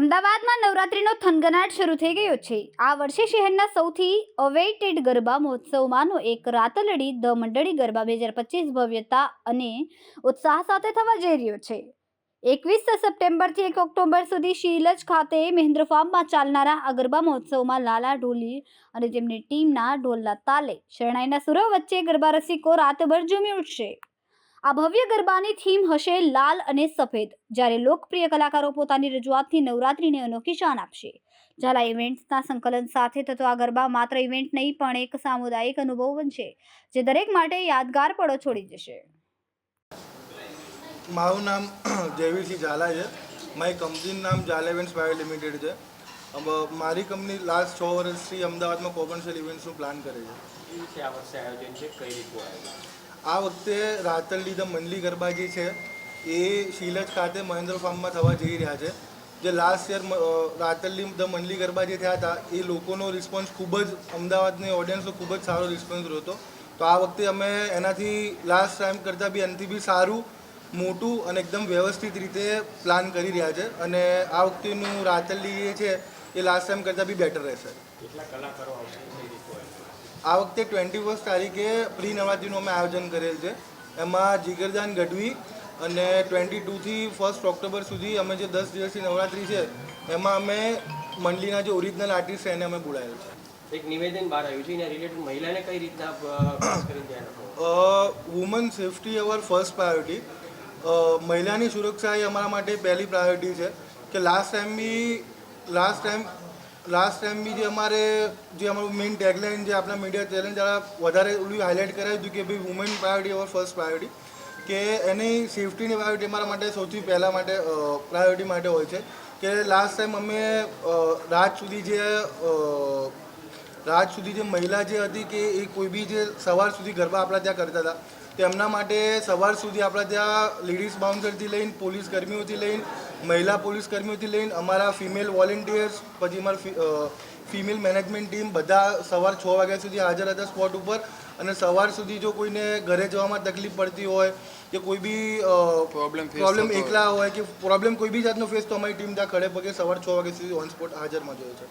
અમદાવાદમાં નવરાત્રીનો થનગનાટ શરૂ થઈ ગયો છે। આ વર્ષે શહેરના સૌથી અવેઇટેડ ગરબા મહોત્સવમાંનો એક રાતલડી ધ મંડળી ગરબા 2025 ભવ્યતા અને ઉત્સાહ સાથે થવા જઈ રહ્યો છે। 21 સપ્ટેમ્બરથી 1 ઓક્ટોબર સુધી શીલજ ખાતે મહેન્દ્ર ફાર્મમાં ચાલનારા આ ગરબા મહોત્સવમાં લાલા ઢોલી અને તેમની ટીમના ઢોલના તાલે શરણાઈના સુરો વચ્ચે ગરબા રસિકો રાતભર ઝૂમી ઉઠશે। આ ભવ્ય ગરબાની થીમ હશે લાલ અને સફેદ, જ્યારે લોકપ્રિય કલાકારો પોતાની રજૂઆતથી નવરાત્રીને અનોખી શાન આપશે। ઝાલા ઇવેન્ટ્સના સંકલન સાથે થતો આ ગરબા માત્ર ઇવેન્ટ નહીં પણ એક સામુદાયિક અનુભવ બનશે, જે દરેક માટે યાદગાર પળો છોડી જશે। મારું નામ જયવીરસિંહ ઝાલા છે। મારી કંપનીનું નામ ઝાલા ઇવેન્ટ્સ પ્રાઇવેટ લિમિટેડ છે। મારી કંપની લાસ્ટ 6 વર્ષથી અમદાવાદમાં કોમર્શિયલ ઇવેન્ટ્સનું પ્લાન કરે છે। આ વર્ષે આયોજન છે, કઈ રીતનું આયોજન? આ વખતે રાતલડી ધ મંડળી ગરબા જે છે એ શીલજ ખાતે મહેન્દ્ર ફાર્મમાં થવા જઈ રહ્યા છે। જે લાસ્ટ યર રાતલડી ધ મંડળી ગરબા જે થયા હતા એ લોકોનો રિસ્પોન્સ ખૂબ જ, અમદાવાદની ઓડિયન્સનો ખૂબ જ સારો રિસ્પોન્સ રહ્યો હતો। તો આ વખતે અમે એનાથી લાસ્ટ ટાઈમ કરતાં બી એનાથી બી સારું, મોટું અને એકદમ વ્યવસ્થિત રીતે પ્લાન કરી રહ્યા છે। અને આ વખતેનું રાતલડી જે છે એ લાસ્ટ ટાઈમ કરતાં બી બેટર રહેશે। કેટલા કલાકારો આવશે? આ વખતે 21 તારીખે પ્રી નવરાત્રિનું અમે આયોજન કરેલ છે। એમાં જીગરજાન ગઢવી અને 22થી 1 ઓક્ટોબર સુધી અમે જે 10 દિવસની નવરાત્રિ છે એમાં અમે મંડળીના જે ઓરિજિનલ આર્ટિસ્ટ છે એને અમે બોલાવેલ છે। એક નિવેદન બહાર આવ્યું છે, એના રિલેટેડ મહિલાને કઈ રીતના ખાસ કરીને ધ્યાન રાખવું? વુમન સેફ્ટી અવર ફર્સ્ટ પ્રાયોરિટી। મહિલાની સુરક્ષા એ અમારા માટે પહેલી પ્રાયોરિટી છે કે લાસ્ટ ટાઈમ બી જે અમારું મેઇન ટેગલાઇન જે આપણા મીડિયા ચેલેન્જ વધારે ઓલું હાઇલાઇટ કરાવ્યું હતું કે ભાઈ women priority over first priority, કે એની સેફ્ટીની પ્રાયોરિટી અમારા માટે સૌથી પહેલાં માટે પ્રાયોરિટી માટે હોય છે। કે લાસ્ટ ટાઈમ અમે રાત સુધી જે મહિલા જે હતી કે એ કોઈ બી જે સવાર સુધી ગરબા આપણા ત્યાં કરતા હતા, તેમના માટે સવાર સુધી આપણા ત્યાં લેડીઝ બાઉન્સરથી લઈને, પોલીસ કર્મીઓથી લઈને, મહિલા પોલીસ કર્મીઓથી લઈને, અમારા ફિમેલ વોલેન્ટિયર્સ, પછી અમારા ફિમેલ મેનેજમેન્ટ ટીમ બધા સવાર 6 વાગ્યા સુધી હાજર હતા સ્પોટ ઉપર। અને સવાર સુધી જો કોઈને ઘરે જવામાં તકલીફ પડતી હોય કે કોઈ બી પ્રોબ્લેમ એકલા હોય કે પ્રોબ્લેમ કોઈ બી જાતનો ફેસ, તો અમારી ટીમ ત્યાં ખડે પગે સવાર 6 વાગ્યા સુધી ઓન સ્પોટ હાજરમાં જ હોય છે।